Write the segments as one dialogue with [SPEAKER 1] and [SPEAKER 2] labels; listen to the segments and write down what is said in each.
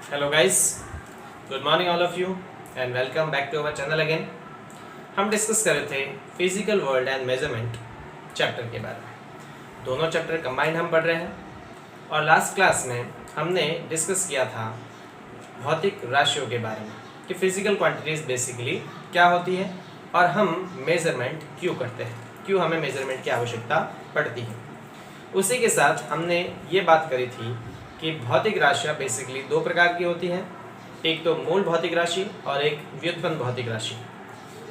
[SPEAKER 1] Hello guys, good morning all of you and welcome back to our channel again. हम discuss कर रहे थे physical world and measurement chapter के बारे में। दोनों चैप्टर कंबाइंड हम पढ़ रहे हैं और लास्ट क्लास में हमने डिस्कस किया था भौतिक राशियों के बारे में कि फिजिकल क्वांटिटीज़ बेसिकली क्या होती है और हम मेजरमेंट क्यों करते हैं, क्यों हमें मेजरमेंट की आवश्यकता पड़ती है। उसी के साथ हमने ये बात करी थी कि भौतिक राशियाँ बेसिकली दो प्रकार की होती हैं, एक तो मूल भौतिक राशि और एक व्युत्पन्न भौतिक राशि।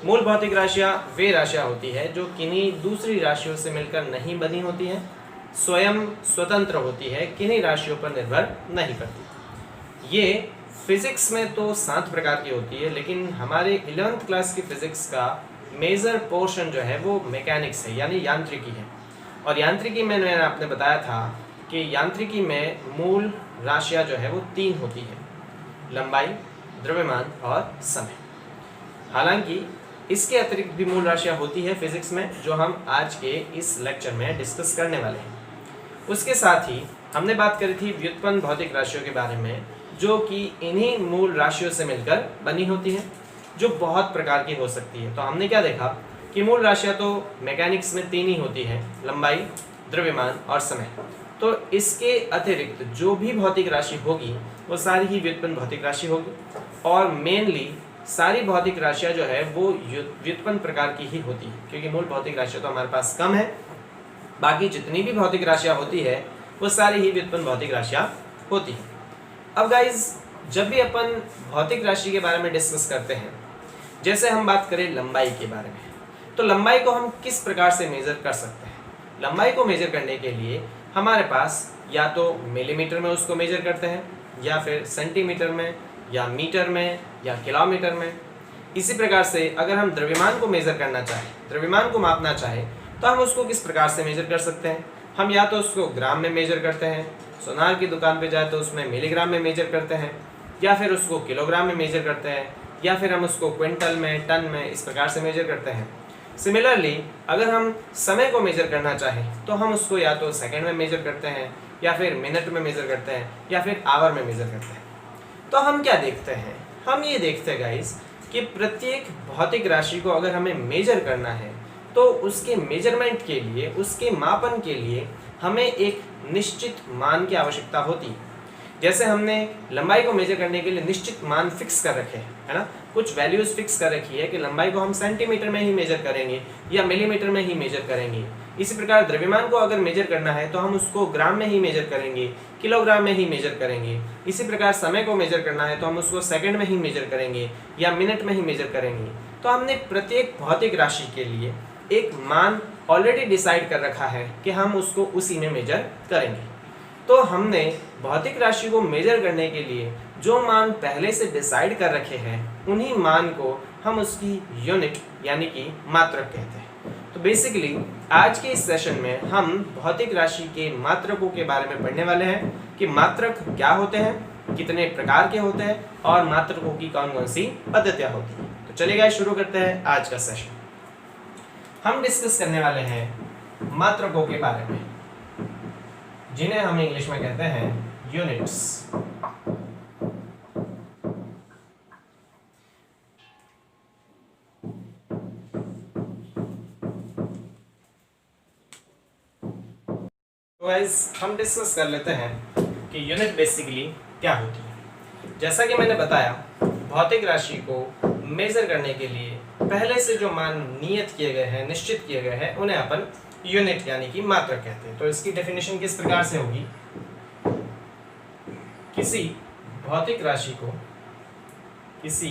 [SPEAKER 1] मूल भौतिक राशियाँ वे राशियाँ होती है जो किन्हीं दूसरी राशियों से मिलकर नहीं बनी होती हैं, स्वयं स्वतंत्र होती है, किन्हीं राशियों पर निर्भर नहीं करती। ये फिजिक्स में तो 7 प्रकार की होती है, लेकिन हमारे 11th क्लास की फिजिक्स का मेजर पोर्शन जो है वो मैकेनिक्स है, यानी यांत्रिकी है। और यांत्रिकी में मैंने आपने बताया था कि यांत्रिकी में मूल राशियाँ जो है वो 3 होती है, लंबाई, द्रव्यमान और समय। हालांकि इसके अतिरिक्त भी मूल राशियाँ होती है फिजिक्स में, जो हम आज के इस लेक्चर में डिस्कस करने वाले हैं। उसके साथ ही हमने बात करी थी व्युत्पन्न भौतिक राशियों के बारे में, जो कि इन्हीं मूल राशियों से मिलकर बनी होती है, जो बहुत प्रकार की हो सकती है। तो हमने क्या देखा कि मूल राशियाँ तो मैकेनिक्स में 3 ही होती है, लंबाई, द्रव्यमान और समय। तो इसके अतिरिक्त जो भी भौतिक राशि होगी वो सारी ही व्युत्पन्न भौतिक राशि होगी, और मेनली सारी भौतिक राशियाँ जो है वो व्युत्पन्न प्रकार की ही होती है, क्योंकि मूल भौतिक राशियाँ तो हमारे पास कम है। बाकी जितनी भी भौतिक राशियाँ होती है वो सारी ही व्युत्पन्न भौतिक राशियाँ होती है। अब गाइज, जब भी अपन भौतिक राशि के बारे में डिस्कस करते हैं, जैसे हम बात करें लंबाई के बारे में, तो लंबाई को हम किस प्रकार से मेजर कर सकते हैं। लंबाई को मेजर करने के लिए हमारे पास या तो मिलीमीटर में उसको मेजर करते हैं, या फिर सेंटीमीटर में, या मीटर में, या किलोमीटर में। इसी प्रकार से अगर हम द्रव्यमान को मेजर करना चाहें, द्रव्यमान को मापना चाहें, तो हम उसको किस प्रकार से मेजर कर सकते हैं। हम या तो उसको ग्राम में मेजर करते हैं, सोनार की दुकान पे जाए तो उसमें मिलीग्राम में मेजर करते हैं, या फिर उसको किलोग्राम में मेजर करते हैं, या फिर हम उसको क्विंटल में, टन में, इस प्रकार से मेजर करते हैं। सिमिलरली अगर हम समय को मेजर करना चाहें तो हम उसको या तो सेकंड में मेजर करते हैं, या फिर मिनट में मेजर करते हैं, या फिर आवर में मेजर करते हैं। तो हम क्या देखते हैं, हम ये देखते हैं गाइस कि प्रत्येक भौतिक राशि को अगर हमें मेजर करना है तो उसके मेजरमेंट के लिए, उसके मापन के लिए हमें एक निश्चित मान की आवश्यकता होती है। जैसे हमने लंबाई को मेजर करने के लिए निश्चित मान फिक्स कर रखे हैं, है ना, कुछ वैल्यूज फिक्स कर रखी है कि लंबाई को हम सेंटीमीटर में ही मेजर करेंगे या मिलीमीटर में ही मेजर करेंगे। इसी प्रकार द्रव्यमान को अगर मेजर करना है तो हम उसको ग्राम में ही मेजर करेंगे, किलोग्राम में ही मेजर करेंगे। इसी प्रकार समय को मेजर करना है तो हम उसको सेकंड में ही मेजर करेंगे या मिनट में ही मेजर करेंगे। तो हमने प्रत्येक भौतिक राशि के लिए एक मान ऑलरेडी डिसाइड कर रखा है कि हम उसको उसी में मेजर करेंगे। तो हमने भौतिक राशि को मेजर करने के लिए जो मान पहले से डिसाइड कर रखे हैं, उन्हीं मान को हम उसकी यूनिट यानी कि मात्रक कहते हैं। तो बेसिकली आज के इस सेशन में हम भौतिक राशि के मात्रकों के बारे में पढ़ने वाले हैं कि मात्रक क्या होते हैं, कितने प्रकार के होते हैं, और मात्रकों की कौन कौन सी पद्धतियाँ होती हैं। तो चलिए गाइस, शुरू करते हैं आज का सेशन। हम डिस्कस करने वाले हैं मात्रकों के बारे में, जिन्हें हम इंग्लिश में कहते हैं यूनिट्स। तो गाइस, हम डिस्कस कर लेते हैं कि यूनिट बेसिकली क्या होती है। जैसा कि मैंने बताया, भौतिक राशि को मेजर करने के लिए पहले से जो मान नियत किए गए हैं, निश्चित किए गए हैं, उन्हें अपन यूनिट यानी कि मात्रक कहते हैं। तो इसकी डेफिनेशन किस प्रकार से होगी, किसी भौतिक राशि को, किसी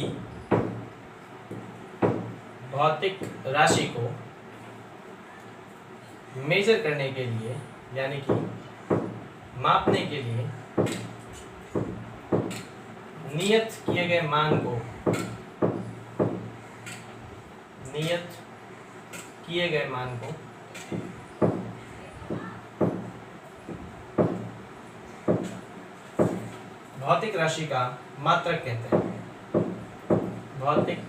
[SPEAKER 1] भौतिक राशि को मेजर करने के लिए यानी कि मापने के लिए नियत किए गए मान को, नियत किए गए मान को भौतिक राशि का मात्रक कहते हैं। भौतिक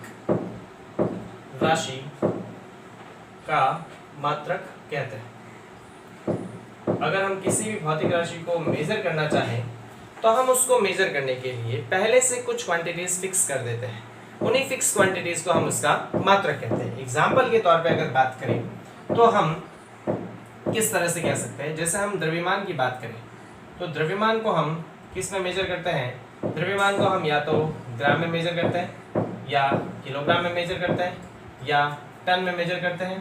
[SPEAKER 1] राशि का मात्रक कहते हैं। अगर हम किसी भी भौतिक राशि को मेजर करना चाहें तो हम उसको मेजर करने के लिए पहले से कुछ क्वांटिटीज फिक्स कर देते हैं। उन्हीं फिक्स क्वांटिटीज को हम उसका मात्रक कहते हैं। एग्जाम्पल के तौर पे अगर बात करें तो हम किस तरह से कह सकते हैं, जैसे हम द्रव्यमान की बात करें तो द्रव्यमान को हम किस में मेजर करते हैं? द्रव्यमान को हम या तो ग्राम में मेजर करते हैं, या किलोग्राम में मेजर करते हैं, या टन में मेजर करते हैं।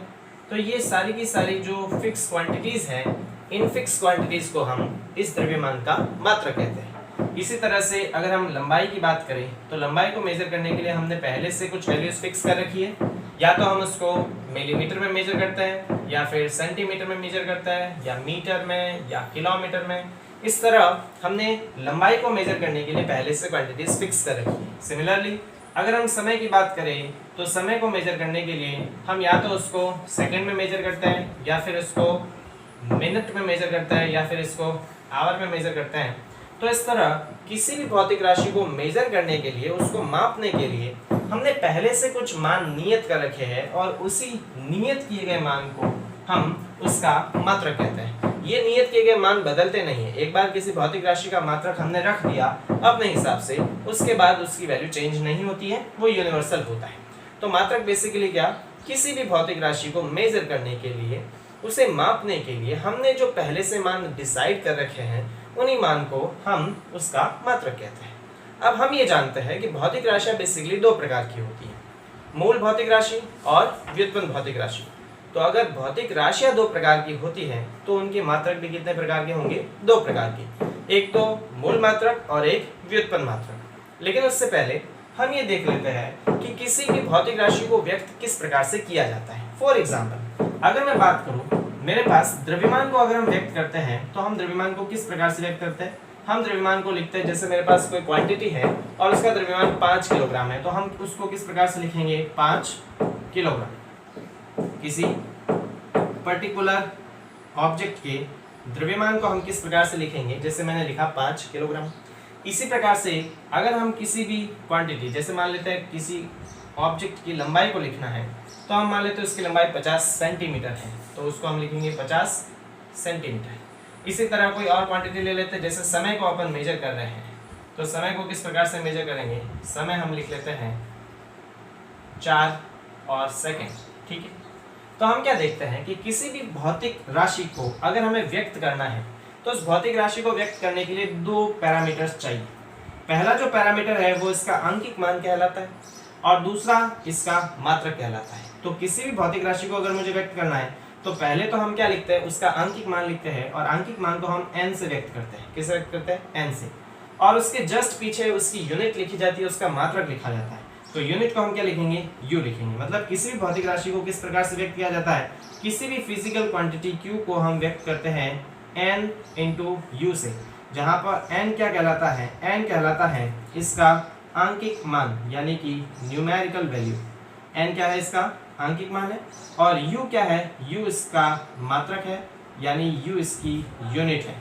[SPEAKER 1] तो ये सारी की सारी जो फिक्स क्वांटिटीज हैं, इन फिक्स क्वांटिटीज को हम इस द्रव्यमान का मात्रक कहते हैं। इसी तरह से अगर हम लंबाई की बात करें तो लंबाई को मेजर करने के लिए हमने पहले से कुछ वैल्यूज फिक्स कर रखी है। या तो हम उसको मिलीमीटर में मेजर करते हैं, या फिर सेंटीमीटर में मेजर करते हैं, या मीटर में, या किलोमीटर में। इस तरह हमने लंबाई को मेजर करने के लिए पहले से क्वांटिटीज फिक्स कर रखी है। सिमिलरली अगर हम समय की बात करें तो समय को मेजर करने के लिए हम या तो उसको सेकंड में मेजर करते हैं, या फिर उसको मिनट में मेजर करते हैं, या फिर इसको आवर में मेजर करते हैं। तो इस तरह किसी भी भौतिक राशि को मेजर करने के लिए, उसको मापने के लिए हमने पहले से कुछ मान नियत कर रखे हैं, और उसी नियत किए गए मान को हम उसका मात्रक कहते हैं। ये नियत किए गए मान बदलते नहीं है। एक बार किसी भौतिक राशि का मात्रक हमने रख दिया अपने हिसाब से, उसके बाद उसकी वैल्यू चेंज नहीं होती है, वो यूनिवर्सल होता है। तो मात्रक बेसिकली क्या, किसी भी भौतिक राशि को मेजर करने के लिए, उसे मापने के लिए हमने जो पहले से मान डिसाइड कर रखे हैं, उन्हीं मान को हम उसका मात्रक कहते हैं। अब हम ये जानते हैं कि भौतिक राशियां बेसिकली दो प्रकार की होती हैं, मूल भौतिक राशि और व्युत्पन्न भौतिक राशि। तो अगर भौतिक राशियां दो प्रकार की होती हैं तो उनके मात्रक भी कितने प्रकार के होंगे? दो प्रकार के, एक तो मूल मात्रक और एक व्युत्पन्न मात्रक। लेकिन उससे पहले हम ये देख लेते हैं कि किसी भी भौतिक राशि को व्यक्त किस प्रकार से किया जाता है। फॉर एग्जाम्पल अगर मैं बात करूं, मेरे पास द्रव्यमान को अगर हम व्यक्त करते हैं तो हम द्रव्यमान को किस प्रकार से व्यक्त करते हैं? हम द्रव्यमान को लिखते हैं, जैसे मेरे पास कोई क्वांटिटी है और उसका द्रव्यमान 5 किलोग्राम है, तो हम उसको किस प्रकार से लिखेंगे? 5 किलोग्राम। किसी पर्टिकुलर ऑब्जेक्ट के द्रव्यमान को हम किस प्रकार से लिखेंगे? जैसे मैंने लिखा 5 किलोग्राम। इसी प्रकार से अगर हम किसी भी क्वांटिटी, जैसे मान लेते हैं किसी ऑब्जेक्ट की लंबाई को लिखना है, तो हम मान लेते हैं उसकी लंबाई 50 सेंटीमीटर है, तो उसको हम लिखेंगे 50 सेंटीमीटर। इसी तरह कोई और क्वांटिटी ले लेते हैं, जैसे समय को अपन मेजर कर रहे हैं, तो समय को किस प्रकार से मेजर करेंगे? समय हम लिख लेते हैं 4 और सेकंड। ठीक है, तो हम क्या देखते हैं कि किसी भी भौतिक राशि को अगर हमें व्यक्त करना है तो उस भौतिक राशि को व्यक्त करने के लिए दो पैरामीटर्स चाहिए। पहला जो पैरामीटर है वो इसका आंकिक मान कहलाता है, और दूसरा इसका मात्रक कहलाता है। तो किसी भी भौतिक राशि को अगर मुझे व्यक्त करना है तो पहले तो हम क्या लिखते हैं? उसका आंकिक मान लिखते हैं, और आंकिक मान को हम n से व्यक्त करते हैं। किससे व्यक्त करते हैं? n से। और उसके जस्ट पीछे उसकी यूनिट लिखी जाती है, उसका मात्रक लिखा जाता है। तो यूनिट को हम क्या लिखेंगे? u लिखेंगे। मतलब किसी भी भौतिक राशि को किस प्रकार से व्यक्त किया जाता है? किसी भी फिजिकल क्वांटिटी q को हम व्यक्त करते हैं n इंटू u से, जहाँ पर n क्या कहलाता है? n कहलाता है इसका आंकिक मान, यानी कि न्यूमेरिकल वैल्यू। n क्या है? इसका आंकिक मान है। और u क्या है? u इसका मात्रक है, यानी u इसकी यूनिट है।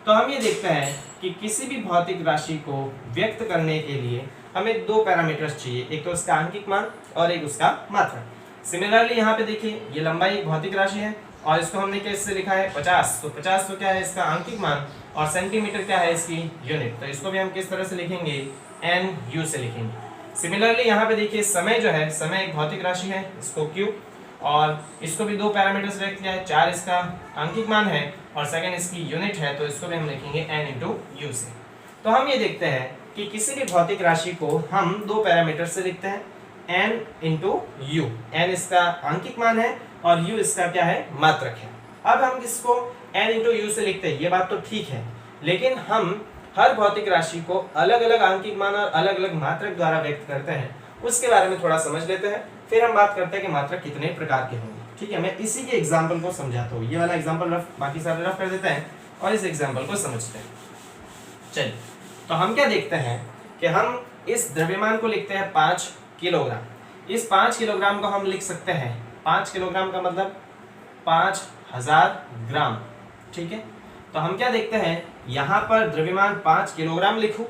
[SPEAKER 1] तो हम ये देखते हैं कि किसी भी भौतिक राशि को व्यक्त करने के लिए हमें दो पैरामीटर्स चाहिए, एक तो उसका आंकिक मान और एक उसका मात्रक। सिमिलरली यहाँ पे देखिए, ये लंबाई एक भौतिक राशि है और इसको हमने कैसे लिखा है? 50। तो 50 तो क्या है? इसका आंकिक मान, और सेंटीमीटर क्या है? इसकी यूनिट। तो इसको भी हम किस तरह से लिखेंगे? NU से लिखेंगे। सिमिलरली यहाँ पे देखिए, समय जो है, समय एक भौतिक राशि है, इसको Q, और इसको भी दो पैरामीटर्स व्यक्त किया है। 4 इसका आंकिक मान है और सेकंड इसकी यूनिट है, तो इसको भी हम लिखेंगे n इंटू U से। तो हम ये देखते हैं कि किसी भी भौतिक राशि को हम दो पैरामीटर से लिखते हैं, n इंटू U। n इसका आंकिक मान है और U इसका क्या है? मात्रक है। अब हम इसको n इंटू U से लिखते हैं, ये बात तो ठीक है, लेकिन हम हर भौतिक राशि को अलग अलग आंकिक मान और अलग अलग मात्रक द्वारा व्यक्त करते हैं। उसके बारे में थोड़ा समझ लेते हैं, फिर हम बात करते हैं कि मात्रक कितने प्रकार के होंगे। ठीक है, मैं इसी के एग्जाम्पल को समझाता हूँ। ये वाला एग्जाम्पल रफ, बाकी सारे रफ कर देते हैं और इस एग्जाम्पल को समझते हैं। चलिए, तो हम क्या देखते हैं कि हम इस द्रव्यमान को लिखते हैं 5 किलोग्राम। इस 5 किलोग्राम को हम लिख सकते हैं, 5 किलोग्राम का मतलब 5000 ग्राम। ठीक है, तो हम क्या देखते हैं, यहाँ पर द्रव्यमान 5 किलोग्राम लिखूं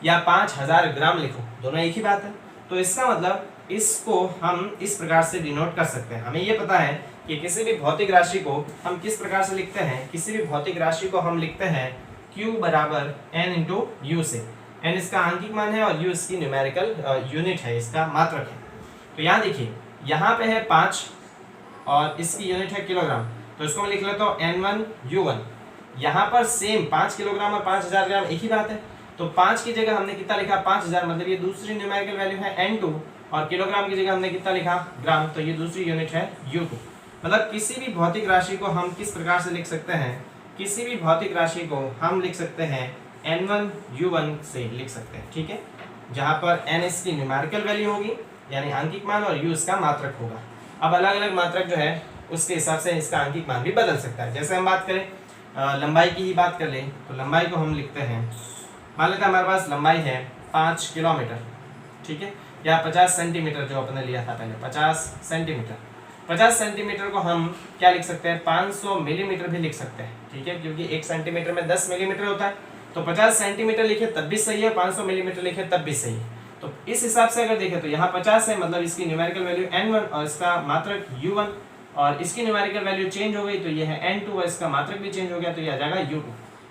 [SPEAKER 1] या 5000 ग्राम लिखूं, दोनों एक ही बात है। तो इसका मतलब इसको हम इस प्रकार से डिनोट कर सकते हैं। हमें ये पता है कि किसी भी भौतिक राशि को हम किस प्रकार से लिखते हैं। किसी भी भौतिक राशि को हम लिखते हैं Q बराबर n इंटू यू से। n इसका आंकिक मान है और u इसकी न्यूमेरिकल यूनिट है, इसका मात्रक है। तो यहाँ देखिए, यहाँ पे है 5 और इसकी यूनिट है किलोग्राम, तो इसको मैं लिख लेता हूँ N1U1। यहाँ पर सेम 5 किलोग्राम और 5000 ग्राम एक ही बात है, तो 5 की जगह हमने कितना लिखा 5000, मतलब ये दूसरी न्यूमेरिकल वैल्यू है N2, और किलोग्राम की जगह हमने कितना लिखा ग्राम, तो ये दूसरी यूनिट है U2। मतलब किसी भी भौतिक राशि को हम किस प्रकार से लिख सकते हैं, किसी भी भौतिक राशि को हम लिख सकते हैं N1U1 से लिख सकते हैं, ठीक है, जहाँ पर n इसकी न्यूमेरिकल वैल्यू होगी यानी आंकिक मान और u इसका मात्रक होगा। अब अलग अलग मात्रक जो है उसके हिसाब से इसका आंकिक मान भी बदल सकता है। जैसे हम बात करें लंबाई की ही बात कर लें, तो लंबाई को हम लिखते हैं, मान लेते हैं हमारे पास लंबाई है 5 किलोमीटर, ठीक है, या 50 सेंटीमीटर जो अपने लिया था पहले, 50 सेंटीमीटर। 50 सेंटीमीटर को हम क्या लिख सकते हैं, 500 मिलीमीटर भी लिख सकते हैं, ठीक है, क्योंकि 1 सेंटीमीटर में 10 मिलीमीटर होता है, तो 50 सेंटीमीटर लिखे तब भी सही है, 500 मिलीमीटर लिखे तब भी सही है। तो इस हिसाब से अगर देखें तो यहाँ 50 है, मतलब इसकी न्यूमेरिकल वैल्यू n1 और इसका मात्रक u1, और इसकी न्यूमेरिकल वैल्यू चेंज हो गई तो ये है n2 और इसका मात्रक भी चेंज हो गया तो ये आ जाएगा u2।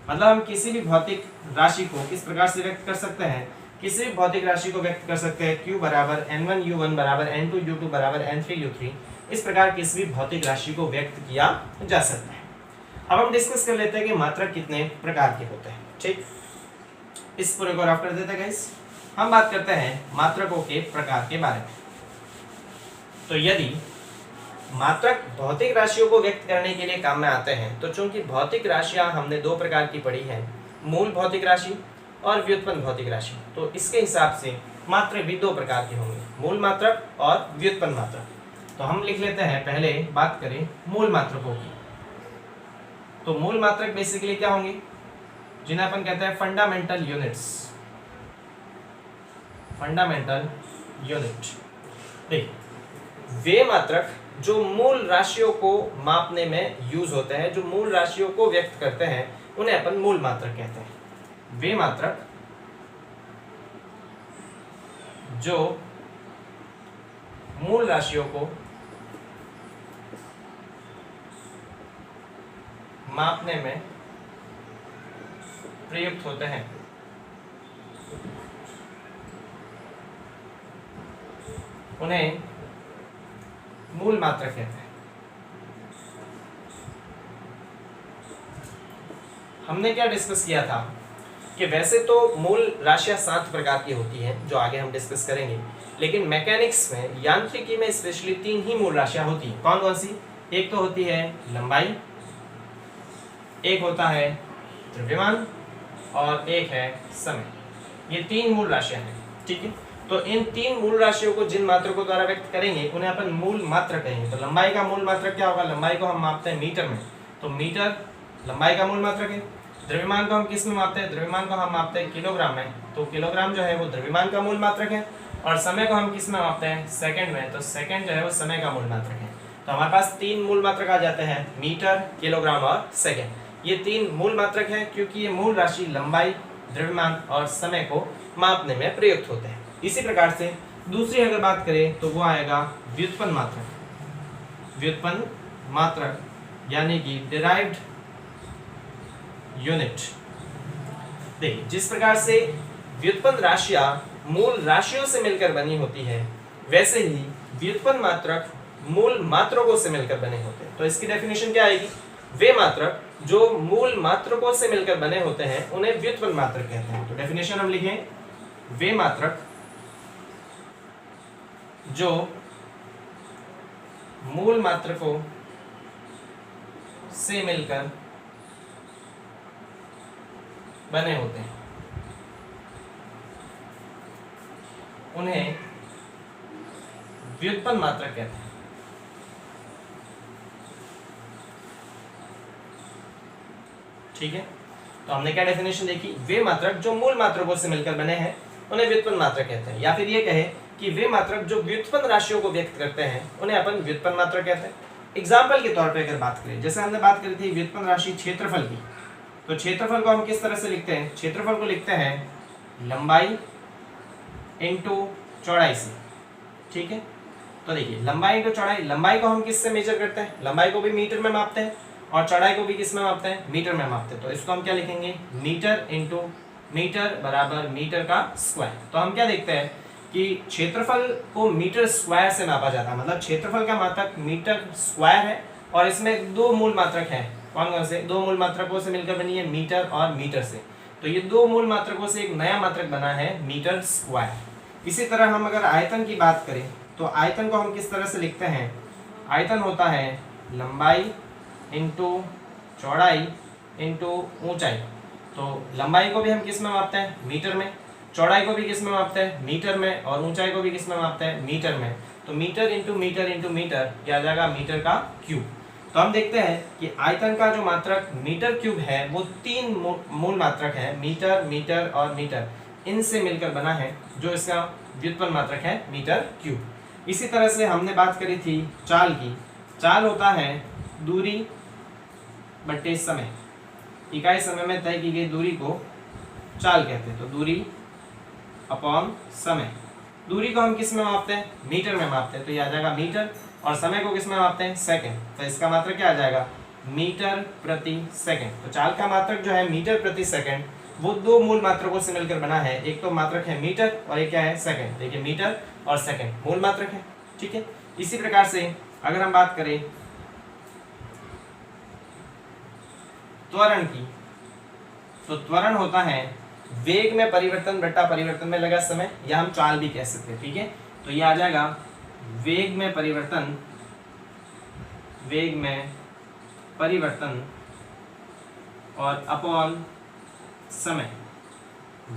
[SPEAKER 1] मतलब हम किसी भी भौतिक राशि को किस प्रकार से व्यक्त कर सकते हैं, किसी भी भौतिक राशि को व्यक्त कर सकते हैं q बराबर n1u1 बराबर n2u2 बराबर n3u3। इस प्रकार किसी भी भौतिक राशि को व्यक्त किया जा सकता है। अब हम डिस्कस कर लेते हैं कि मात्रक कितने प्रकार के होते हैं, ठीक। इस पूरे को रफ कर देते हैं गाइस। हम बात करते हैं मात्रकों के प्रकार के बारे में। तो यदि मात्रक भौतिक राशियों को व्यक्त करने के लिए काम में आते हैं, तो चूंकि भौतिक राशियां हमने दो प्रकार की पढ़ी हैं, मूल भौतिक राशि और व्युत्पन्न भौतिक राशि, तो इसके हिसाब से मात्रक भी दो प्रकार के होंगे, मूल मात्रक और व्युत्पन्न मात्रक। तो हम लिख लेते हैं, पहले बात करें मूल मात्रकों की। तो मूल मात्रक बेसिकली क्या होंगे, जिन्हें अपन कहते हैं फंडामेंटल यूनिट्स, फंडामेंटल यूनिट। देखिए, वे मात्रक जो मूल राशियों को मापने में यूज होते हैं, जो मूल राशियों को व्यक्त करते हैं, उन्हें अपन मूल मात्रक कहते हैं। वे मात्रक जो मूल राशियों को मापने में प्रयुक्त होते हैं, उन्हें मूल मात्रक कहते हैं। हमने क्या डिस्कस किया था कि वैसे तो मूल राशियां 7 प्रकार की होती हैं, जो आगे हम डिस्कस करेंगे, लेकिन मैकेनिक्स में, यांत्रिकी में स्पेशली 3 ही मूल राशियां होती हैं। कौन कौन सी? एक तो होती है लंबाई, एक होता है द्रव्यमान और एक है समय। ये 3 मूल राशियां हैं, ठीक है। तो इन 3 मूल राशियों को जिन मात्रकों द्वारा व्यक्त करेंगे उन्हें अपन मूल मात्रक कहेंगे। तो लंबाई का मूल मात्रक क्या होगा? लंबाई को हम मापते हैं मीटर में, तो मीटर लंबाई का मूल मात्रक है। द्रव्यमान को हम किस में मापते हैं? द्रव्यमान को हम मापते हैं किलोग्राम में, तो किलोग्राम जो है वो द्रव्यमान का मूल मात्रक है। और समय को हम किस में मापते हैं? सेकंड में, तो सेकंड जो है वो समय का मूल मात्रक है। तो हमारे पास 3 मूल मात्रक आ जाते हैं, मीटर, किलोग्राम और सेकंड। ये 3 मूल मात्रक है क्योंकि ये मूल राशि लंबाई, द्रव्यमान और समय को मापने में प्रयुक्त होते हैं। इसी प्रकार से दूसरी अगर बात करें तो वो आएगा व्युत्पन्न मात्रक। व्युत्पन्न मात्रक यानी कि डिराइव्ड यूनिट। देखिए, जिस प्रकार से व्युत्पन्न राशियां मूल राशियों से मिलकर बनी होती है, वैसे ही व्युत्पन्न मात्रक मूल मात्रकों से मिलकर बने होते हैं। तो इसकी डेफिनेशन क्या आएगी? वे मात्रक जो मूल मात्रकों से मिलकर बने होते हैं उन्हें व्युत्पन्न मात्रक कहते हैं। तो डेफिनेशन हम लिखें, वे मात्रक जो मूल मात्रकों से मिलकर बने होते हैं उन्हें व्युत्पन्न मात्रक कहते हैं। ठीक है, तो हमने क्या डेफिनेशन देखी? वे मात्रक जो मूल मात्रकों से मिलकर बने हैं उन्हें व्युत्पन्न मात्रक कहते हैं। या फिर ये कहे कि वे मात्रक जो व्युत्पन्न राशियों को व्यक्त करते हैं उन्हें अपन व्युत्पन्न मात्रक कहते हैं। एग्जाम्पल के तौर पे अगर बात करें, जैसे हमने बात करी थी व्युत्पन्न राशि क्षेत्रफल की, तो क्षेत्रफल को हम किस तरह से लिखते हैं? क्षेत्रफल को लिखते हैं लंबाई इंटू चौड़ाई से। ठीक है, तो देखिए लंबाई इंटू चौड़ाई, लंबाई को हम किससे मेजर करते हैं? लंबाई को भी मीटर में मापते हैं और चौड़ाई को भी किस में मापते हैं, मीटर में मापते हैं। तो इसको हम क्या लिखेंगे, मीटर इंटू मीटर बराबर मीटर का स्क्वायर। तो हम क्या देखते हैं कि क्षेत्रफल को मीटर स्क्वायर से मापा जाता है, मतलब क्षेत्रफल का मात्रक मीटर स्क्वायर है और इसमें दो मूल मात्रक हैं। कौन कौन से, दो मूल मात्रकों से मिलकर बनी है मीटर और मीटर से। तो ये दो मूल मात्रकों से एक नया मात्रक बना है मीटर स्क्वायर। इसी तरह हम अगर आयतन की बात करें तो आयतन को हम किस तरह से लिखते हैं, आयतन होता है लंबाई इंटू चौड़ाई इंटू ऊंचाई। तो लंबाई को भी हम किस में मापते हैं, मीटर में, चौड़ाई को भी किस में मापते हैं, मीटर में, और ऊंचाई को भी किस में मापते हैं, मीटर में। तो metre into metre into metre क्या आ जाएगा, मीटर का क्यूब। तो हम देखते हैं कि आयतन का जो मात्रक मीटर क्यूब है वो तीन मूल मात्रक है, मीटर, मीटर और मीटर, इनसे मिलकर बना है जो इसका व्युत्पन्न मात्रक है मीटर क्यूब। इसी तरह से हमने बात करी थी चाल की। चाल होता है दूरी बट्टे समय, इकाई समय में तय की गई दूरी को चाल कहते हैं। तो दूरी अपॉन समय, दूरी को हम किस में मापते हैं, मीटर में मापते हैं, तो ये आ जाएगा मीटर, और समय को किस में मापते हैं, सेकंड। तो इसका मात्रक क्या आ जाएगा, मीटर प्रति सेकंड। तो चाल का मात्रक जो है मीटर प्रति सेकंड वो दो मूल मात्रकों से मिलकर बना है, एक तो मात्रक है मीटर और एक क्या है, सेकंड। देखिए मीटर और सेकंड मूल मात्रक है, ठीक है। इसी प्रकार से अगर हम बात करें त्वरण की, तो त्वरण होता है वेग में परिवर्तन बट्टा परिवर्तन में लगा समय, या हम चाल भी कह सकते हैं, ठीक है। तो ये आ जाएगा वेग में परिवर्तन, वेग में परिवर्तन और अपॉन समय,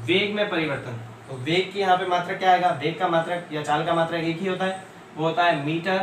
[SPEAKER 1] वेग में परिवर्तन। तो वेग की यहाँ पे मात्रक क्या आएगा, वेग का मात्रक या चाल का मात्रक एक ही होता है, वो होता है मीटर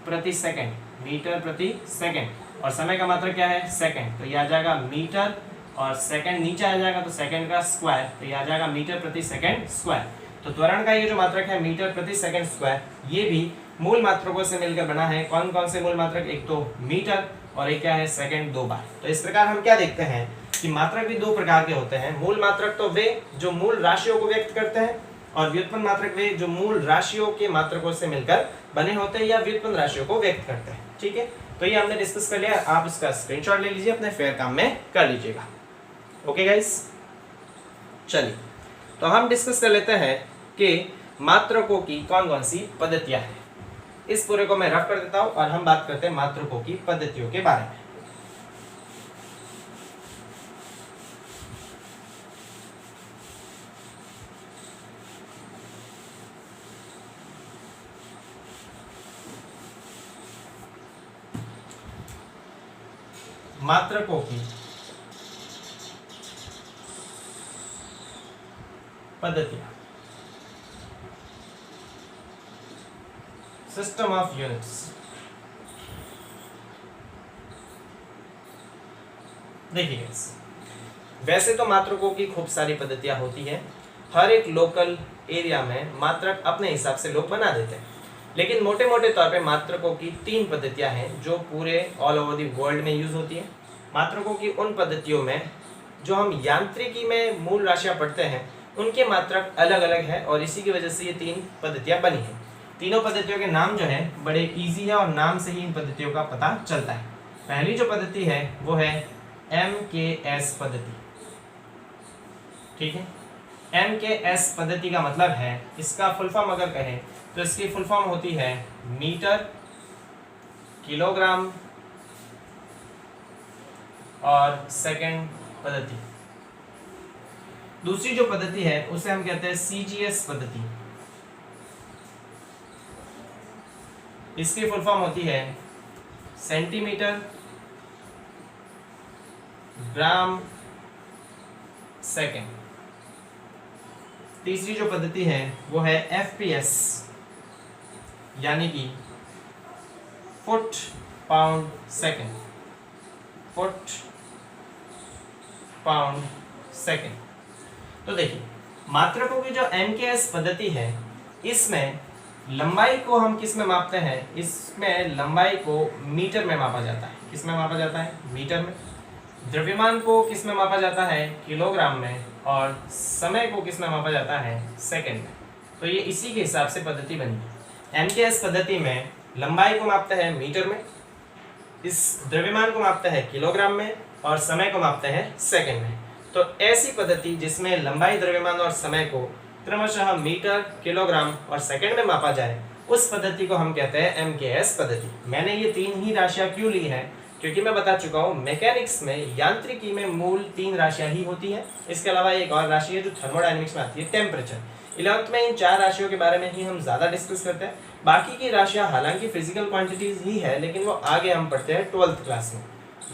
[SPEAKER 1] प्रति सेकंड, मीटर प्रति सेकंड, और समय का मात्रक क्या है, सेकंड। तो ये आ जाएगा मीटर और सेकंड नीचे आ जाएगा तो सेकंड का स्क्वायर, तो ये आ जाएगा मीटर प्रति सेकंड स्क्वायर। तो त्वरण का ये जो मात्रक है मीटर प्रति सेकंड स्क्वायर, ये भी मूल मात्रकों से मिलकर बना है। कौन कौन से मूल मात्रक, एक तो मीटर और एक क्या है, सेकंड, दो बार। तो इस प्रकार हम क्या देखते हैं कि मात्रक भी दो प्रकार के होते हैं। मूल मात्रक तो वे जो मूल राशियों को व्यक्त करते हैं, और व्युत्पन्न मात्रक वे जो मूल राशियों के मात्रकों से मिलकर बने होते हैं या व्युत्पन्न राशियों को व्यक्त करते हैं, ठीक है। तो ये हमने डिस्कस कर लिया, आप इसका स्क्रीनशॉट ले लीजिए, अपने फेयर काम में कर लीजिएगा। ओके गाइस, चलिए तो हम डिस्कस कर लेते हैं कि मात्रकों की कौन कौन सी पद्धतियां हैं। इस पूरे को मैं रफ कर देता हूं और हम बात करते हैं मात्रकों की पद्धतियों के बारे में। मात्रकों की पद्धतियां, सिस्टम ऑफ यूनिट्स। देखिए वैसे तो मात्रकों की खूब सारी पद्धतियां होती हैं, हर एक लोकल एरिया में मात्रक अपने हिसाब से लोग बना देते हैं, लेकिन मोटे मोटे तौर पे मात्रकों की तीन पद्धतियां हैं जो पूरे ऑल ओवर द वर्ल्ड में यूज होती है। मात्रकों की उन पद्धतियों में जो हम यांत्रिकी में मूल राशियां पढ़ते हैं उनके मात्रक अलग अलग है, और इसी की वजह से ये तीन पद्धतियां बनी हैं। तीनों पद्धतियों के नाम जो है बड़े इजी है और नाम से ही इन पद्धतियों का पता चलता है। पहली जो पद्धति है वो है MKS पद्धति, ठीक है। MKS पद्धति का मतलब है, इसका फुल फॉर्म अगर कहें तो इसकी फुल फॉर्म होती है मीटर, किलोग्राम और सेकंड पद्धति। दूसरी जो पद्धति है उसे हम कहते हैं CGS पद्धति, इसकी फुल फॉर्म होती है सेंटीमीटर, ग्राम, सेकंड। तीसरी जो पद्धति है वो है FPS यानी कि foot pound second, foot pound second. तो देखिए मात्रकों की जो MKS पद्धति है इसमें लंबाई को हम किस में मापते हैं, इसमें लंबाई को मीटर में मापा जाता है। किस में मापा जाता है, मीटर में। द्रव्यमान को किस में मापा जाता है, किलोग्राम में, और समय को किस में मापा जाता है, सेकंड में। तो ये इसी के हिसाब से पद्धति बनी है। MKS पद्धति में लंबाई को मापते हैं मीटर में, इस द्रव्यमान को मापते हैं किलोग्राम में और समय को मापते हैं सेकंड में। तो ऐसी पद्धति जिसमें लंबाई, द्रव्यमान और समय को क्रमशः मीटर, किलोग्राम और सेकंड में मापा जाए, उस पद्धति को हम कहते हैं MKS पद्धति। मैंने ये 3 ही राशियां क्यों ली हैं, क्योंकि मैं बता चुका हूँ मैकेनिक्स में, यांत्रिकी में मूल 3 राशियां ही होती हैं। इसके अलावा एक और राशि है जो थर्मोडायनेमिक्स में आती है, टेम्परेचर। 11th में इन 4 राशियों के बारे में ही हम ज़्यादा डिस्कस करते हैं। बाकी की राशियां हालांकि फिजिकल क्वांटिटीज ही है, लेकिन वो आगे हम पढ़ते हैं 12th क्लास में।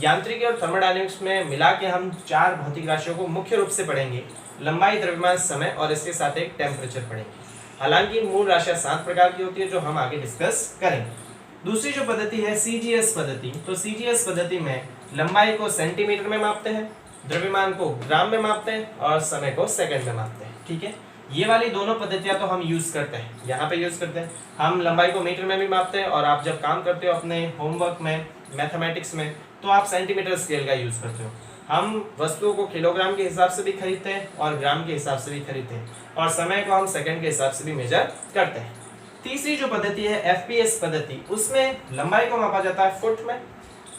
[SPEAKER 1] यांत्रिकी और थर्मोडायनेमिक्स में मिला के हम 4 भौतिक राशियों को मुख्य रूप से पढ़ेंगे, लंबाई, द्रव्यमान, समय और इसके साथ एक टेम्परेचर पढ़ेंगे। हालांकि मूल राशियां 7 प्रकार की होती है जो हम आगे डिस्कस करेंगे। दूसरी जो पद्धति है CGS पद्धति, तो CGS पद्धति में लंबाई को सेंटीमीटर में मापते हैं, द्रव्यमान को ग्राम में मापते हैं और समय को सेकंड में मापते हैं। ठीक है, ये वाली दोनों पद्धतियां तो हम यूज करते हैं, यहाँ पे यूज करते हैं। हम लंबाई को मीटर में भी मापते हैं और आप जब काम करते हो अपने होमवर्क में, मैथमेटिक्स में, तो आप सेंटीमीटर स्केल का यूज करते हो। हम वस्तुओं को किलोग्राम के हिसाब से भी खरीदते हैं और ग्राम के हिसाब से भी खरीदते हैं, और समय को हम सेकंड के हिसाब से भी मेजर करते हैं। तीसरी जो पद्धति है FPS पद्धति, उसमें लंबाई को मापा जाता है फुट में,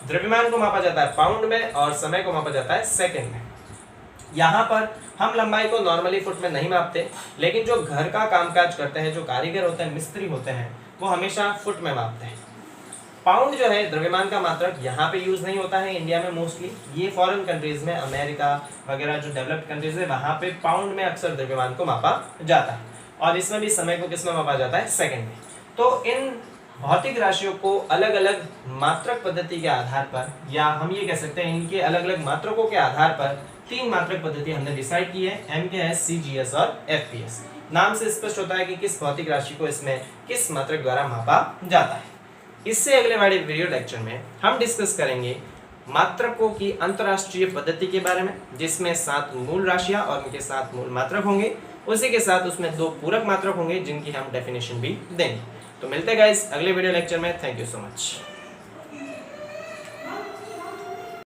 [SPEAKER 1] द्रव्यमान को मापा जाता है पाउंड में और समय को मापा जाता है सेकंड में। यहाँ पर हम लंबाई को नॉर्मली फुट में नहीं मापते, लेकिन जो घर का कामकाज करते हैं, जो कारीगर होते हैं, मिस्त्री होते हैं, वो हमेशा फुट में मापते हैं। पाउंड जो है द्रव्यमान का मात्रक, यहाँ पे यूज नहीं होता है इंडिया में मोस्टली। ये फॉरेन कंट्रीज में, अमेरिका वगैरह जो डेवलप्ड कंट्रीज है, वहाँ पे पाउंड में अक्सर द्रव्यमान को मापा जाता है, और इसमें भी समय को किस में मापा जाता है, सेकंड में। तो इन भौतिक राशियों को अलग अलग मात्रक पद्धति के आधार पर, या हम ये कह सकते हैं इनके अलग अलग मात्रकों के आधार पर 3 मात्रक पद्धति हमने डिसाइड की है, MKS, CGS और FPS। नाम से स्पष्ट होता है कि किस भौतिक राशि को इसमें किस मात्रक द्वारा मापा जाता है। इससे अगले वाले वीडियो लेक्चर में हम डिस्कस करेंगे मात्रकों की अंतरराष्ट्रीय पद्धति के बारे में, जिसमें 7 मूल राशियां और उनके 7 मूल मात्रक होंगे। उसी के साथ उसमें 2 पूरक मात्रक होंगे जिनकी हम डेफिनेशन भी देंगे। तो मिलते हैं गाइस अगले वीडियो लेक्चर में। Thank you so much.